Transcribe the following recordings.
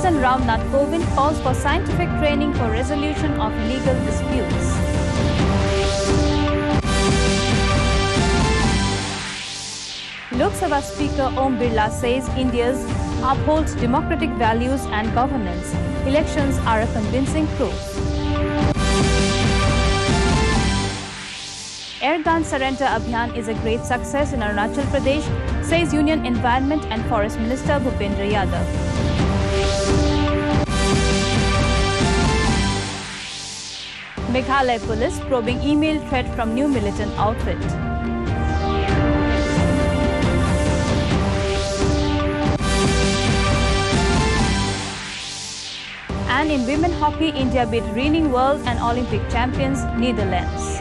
President Ramnath Kovind calls for scientific training for resolution of legal disputes. Lok Sabha Speaker Om Birla says India's upholds democratic values and governance. Elections are a convincing proof. Airgun Surrender Abhiyan is a great success in Arunachal Pradesh, says Union Environment and Forest Minister Bhupendra Yadav. Meghalaya Police probing email threat from new militant outfit. And in women hockey, India beat reigning world and Olympic champions Netherlands.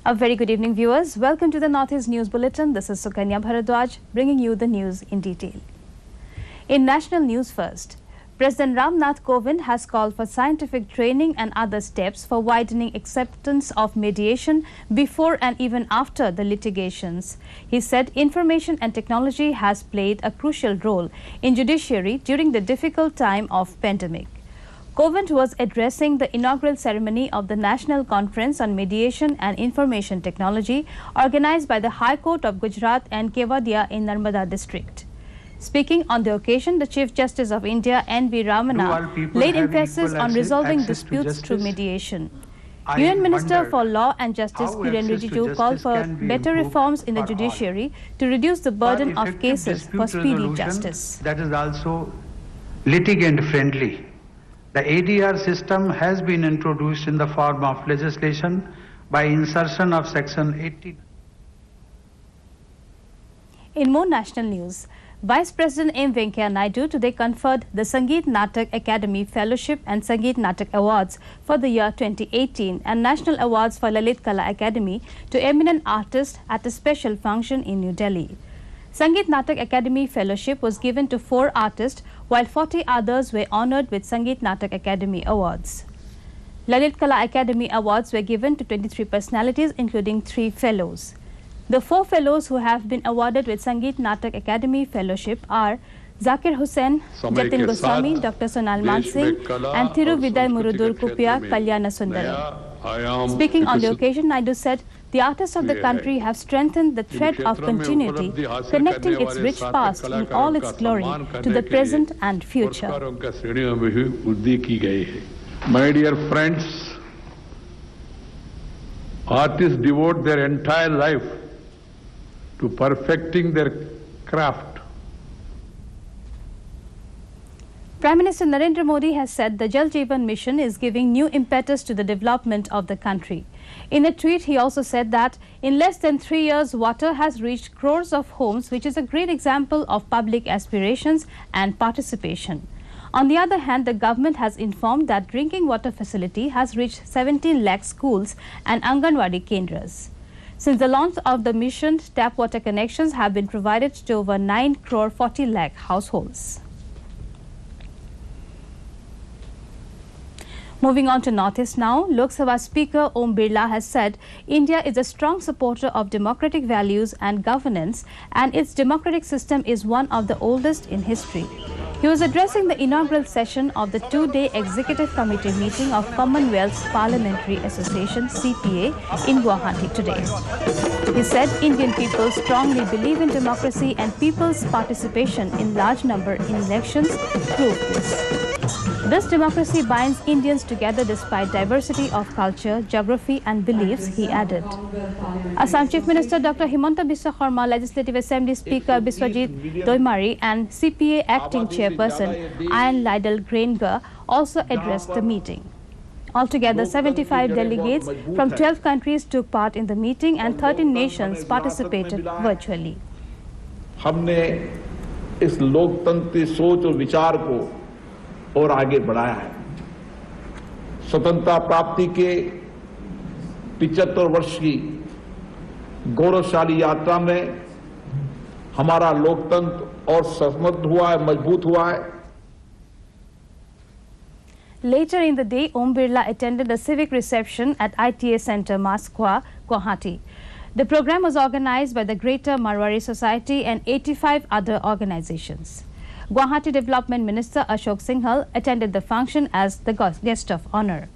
A very good evening, viewers. Welcome to the Northeast News Bulletin. This is Sukanya Bharadwaj bringing you the news in detail. In national news first, President Ramnath Kovind has called for scientific training and other steps for widening acceptance of mediation before and even after the litigations. He said information and technology has played a crucial role in judiciary during the difficult time of pandemic. Kovind was addressing the inaugural ceremony of the National Conference on Mediation and Information Technology organized by the High Court of Gujarat and Kevadia in Narmada district. Speaking on the occasion, the Chief Justice of India, N.V. Ramana, laid emphasis on resolving disputes through mediation. Union Minister for Law and Justice Kiren Rijiju called for better reforms in the judiciary to reduce the burden of cases for speedy justice. That is also litigant friendly. The ADR system has been introduced in the form of legislation by insertion of Section 80. In more national news, Vice President M. Venkaiah Naidu today conferred the Sangeet Natak Academy Fellowship and Sangeet Natak Awards for the year 2018 and National Awards for Lalit Kala Academy to eminent artists at a special function in New Delhi. Sangeet Natak Academy Fellowship was given to 4 artists, while 40 others were honored with Sangeet Natak Academy Awards. Lalit Kala Academy Awards were given to 23 personalities, including 3 fellows. The 4 fellows who have been awarded with Sangeet Natak Academy Fellowship are Zakir Hussain, Jatin Goswami, Dr. Sonal Mansingh and Thiruviday Murudur Kupia Kalyana Sundaram. Speaking on the occasion, Naidu said the artists of the country have strengthened the thread of continuity, connecting its rich past in all its glory to the present and future. My dear friends, artists devote their entire life to perfecting their craft. Prime Minister Narendra Modi has said the Jal Jeevan Mission is giving new impetus to the development of the country. In a tweet, he also said that in less than 3 years, water has reached crores of homes, which is a great example of public aspirations and participation. On the other hand, the government has informed that drinking water facility has reached 17 lakh schools and Anganwadi Kendras. Since the launch of the mission, tap water connections have been provided to over 9 crore 40 lakh households. Moving on to Northeast now, Lok Sabha Speaker Om Birla has said India is a strong supporter of democratic values and governance, and its democratic system is one of the oldest in history. He was addressing the inaugural session of the 2-day Executive Committee meeting of Commonwealth's Parliamentary Association (CPA) in Guwahati today. He said Indian people strongly believe in democracy and people's participation in large number in elections prove this. This democracy binds Indians together despite diversity of culture, geography and beliefs, he added. Assam Chief Minister Dr. Himanta Biswa Sarma, Legislative Assembly Speaker Biswajit Doimari and CPA Acting Chairperson Ayan Lidal Granger also addressed the meeting. Altogether, 75 delegates from 12 countries took part in the meeting and 13 nations participated virtually. हमने इस लोकतंत्र सोच और विचार को और आगे बढ़ाया है। स्वतंत्रता प्राप्ति के 75 वर्ष की गौरवशाली यात्रा में हमारा लोकतंत्र और समृद्ध हुआ है, मजबूत हुआ है। Later in the day, Om Birla attended a civic reception at ITA Center, Maskwa, Guwahati. The program was organized by the Greater Marwari Society and 85 other organizations. Guwahati Development Minister Ashok Singhal attended the function as the guest of honor.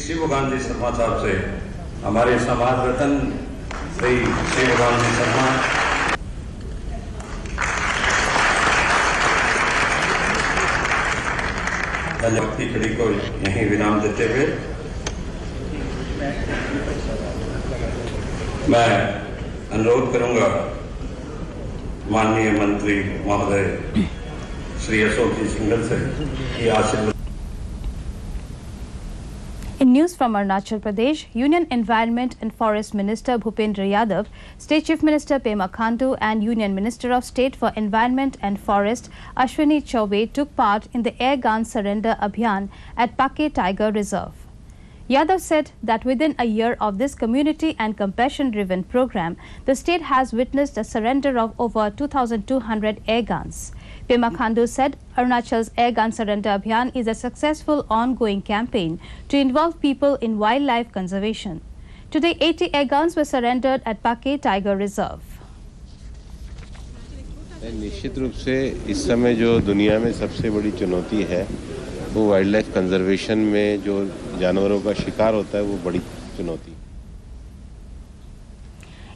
Shiv Gandhi Sharma साहब से हमारे समाज रत्न श्री शिव गांधी शर्मा धन्यवाद की कड़ी को यहीं विराम देते हुए मैं अनुरोध करूंगा माननीय मंत्री महोदय श्री अशोक जी सिंघल से कि आशीर्वाद. In news from Arunachal Pradesh, Union Environment and Forest Minister Bhupendra Yadav, State Chief Minister Pema Khandu and Union Minister of State for Environment and Forest Ashwini Chaubey took part in the air gun surrender abhiyan at Pake Tiger Reserve. Yadav said that within a year of this community and compassion-driven program, the state has witnessed a surrender of over 2,200 air guns. Pema Khandu said Arunachal's air gun surrender abhiyan is a successful ongoing campaign to involve people in wildlife conservation. Today, 80 air guns were surrendered at Pake Tiger Reserve. निश्चित रूप से इस समय जो दुनिया में सबसे बड़ी चुनौती है वो वाइल्ड लाइफ कंजर्वेशन में जो जानवरों का शिकार होता है वो बड़ी चुनौती.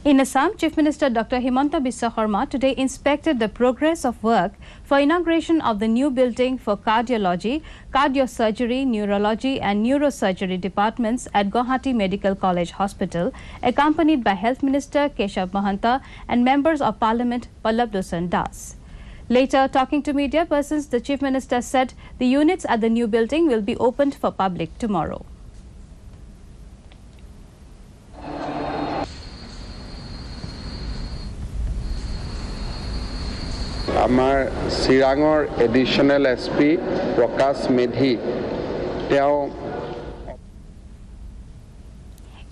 In Assam, Chief Minister Dr. Himanta Biswa Sarma today inspected the progress of work for inauguration of the new building for cardiology, cardiosurgery, neurology and neurosurgery departments at Guwahati Medical College Hospital, accompanied by Health Minister Keshav Mahanta and Members of Parliament Pallab Losan Das. Later, talking to media persons, the Chief Minister said the units at the new building will be opened for public tomorrow. আমাৰ চিৰাঙৰ এডিশনেল SP প্ৰকাশ মেধি তেওঁ.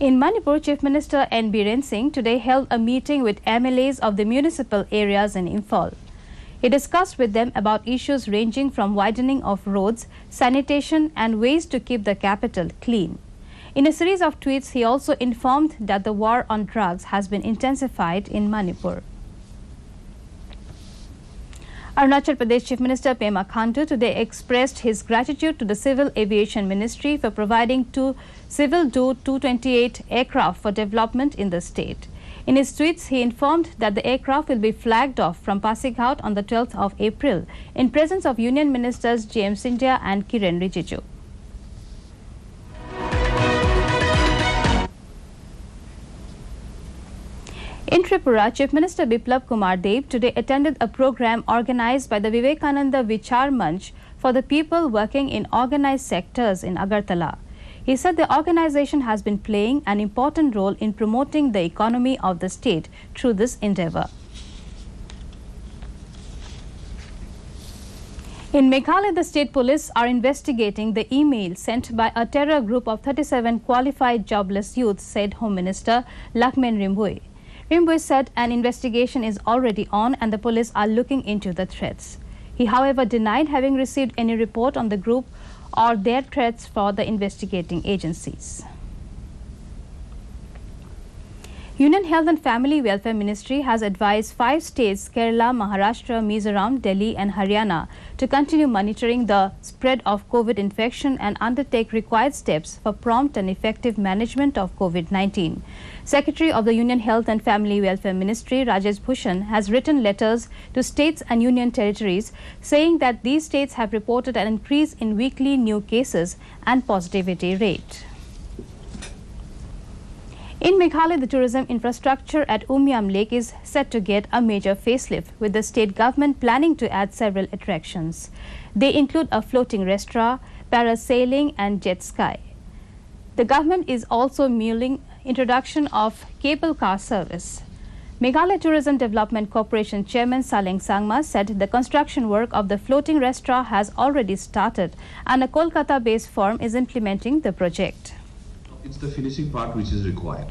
In Manipur, Chief Minister N. Biren Singh today held a meeting with MLAs of the municipal areas in Imphal. He discussed with them about issues ranging from widening of roads, sanitation and ways to keep the capital clean. In a series of tweets, he also informed that the war on drugs has been intensified in Manipur. Arunachal Pradesh Chief Minister Pema Khandu today expressed his gratitude to the Civil Aviation Ministry for providing two Civil Do-228 aircraft for development in the state. In his tweets, he informed that the aircraft will be flagged off from Pasighat on the 12th of April in presence of Union Ministers J.M. Sindhya and Kiren Rijiju. In Tripura, Chief Minister Biplab Kumar Deb today attended a program organized by the Vivekananda Vichar Manch for the people working in organized sectors in Agartala. He said the organization has been playing an important role in promoting the economy of the state through this endeavor. In Meghalaya, the state police are investigating the email sent by a terror group of 37 qualified jobless youths, said Home Minister Lakmen Rimbui. Rimbui said an investigation is already on and the police are looking into the threats. He, however, denied having received any report on the group or their threats for the investigating agencies. Union Health and Family Welfare Ministry has advised 5 states, Kerala, Maharashtra, Mizoram, Delhi and Haryana, to continue monitoring the spread of COVID infection and undertake required steps for prompt and effective management of COVID-19. Secretary of the Union Health and Family Welfare Ministry, Rajesh Bhushan, has written letters to states and union territories saying that these states have reported an increase in weekly new cases and positivity rate. In Meghalaya, the tourism infrastructure at Umiam Lake is set to get a major facelift, with the state government planning to add several attractions. They include a floating restaurant, parasailing and jet ski. The government is also mulling introduction of cable car service. Meghalaya Tourism Development Corporation Chairman Saleng Sangma said the construction work of the floating restaurant has already started and a Kolkata-based firm is implementing the project. It's the finishing part which is required.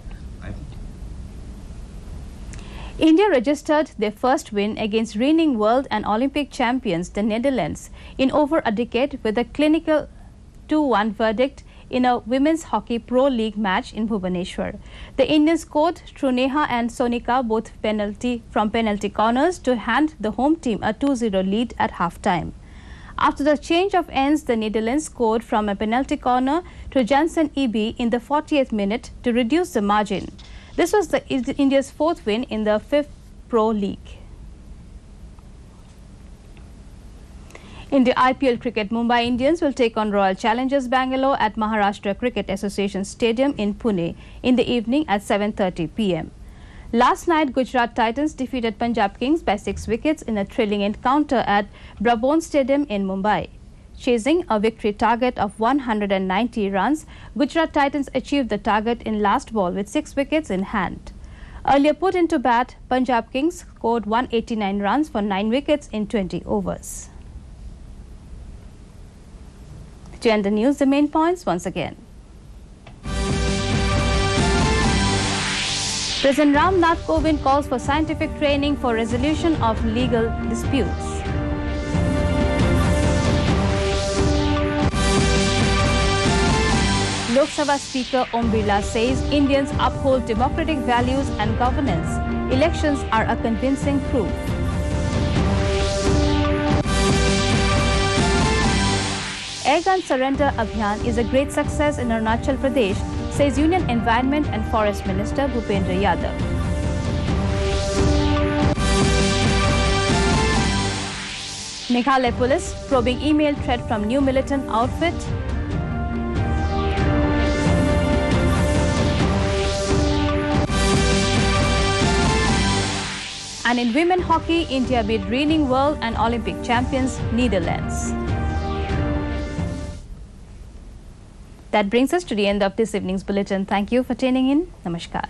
India registered their first win against reigning world and Olympic champions, the Netherlands, in over a decade with a clinical 2-1 verdict in a women's hockey pro league match in Bhubaneswar. The Indians scored through Neha and Sonika both from penalty corners to hand the home team a 2-0 lead at half-time. After the change of ends, the Netherlands scored from a penalty corner to Jansen Ibi in the 40th minute to reduce the margin. This was India's fourth win in the 5th Pro League. In the IPL cricket, Mumbai Indians will take on Royal Challengers Bangalore at Maharashtra Cricket Association Stadium in Pune in the evening at 7:30 p.m. Last night, Gujarat Titans defeated Punjab Kings by 6 wickets in a thrilling encounter at Brabourne Stadium in Mumbai. Chasing a victory target of 190 runs, Gujarat Titans achieved the target in last ball with 6 wickets in hand. Earlier put into bat, Punjab Kings scored 189 runs for 9 wickets in 20 overs. To end the news, the main points once again. President Ram Nath Kovind calls for scientific training for resolution of legal disputes. Lok Sabha Speaker Om Birla says Indians uphold democratic values and governance. Elections are a convincing proof. Airgun Surrender Abhiyan is a great success in Arunachal Pradesh, says Union Environment and Forest Minister Bhupendra Yadav. Meghalaya Police probing email threat from new militant outfit. And in women hockey, India beat reigning world and Olympic champions Netherlands. That brings us to the end of this evening's bulletin. Thank you for tuning in. Namaskar.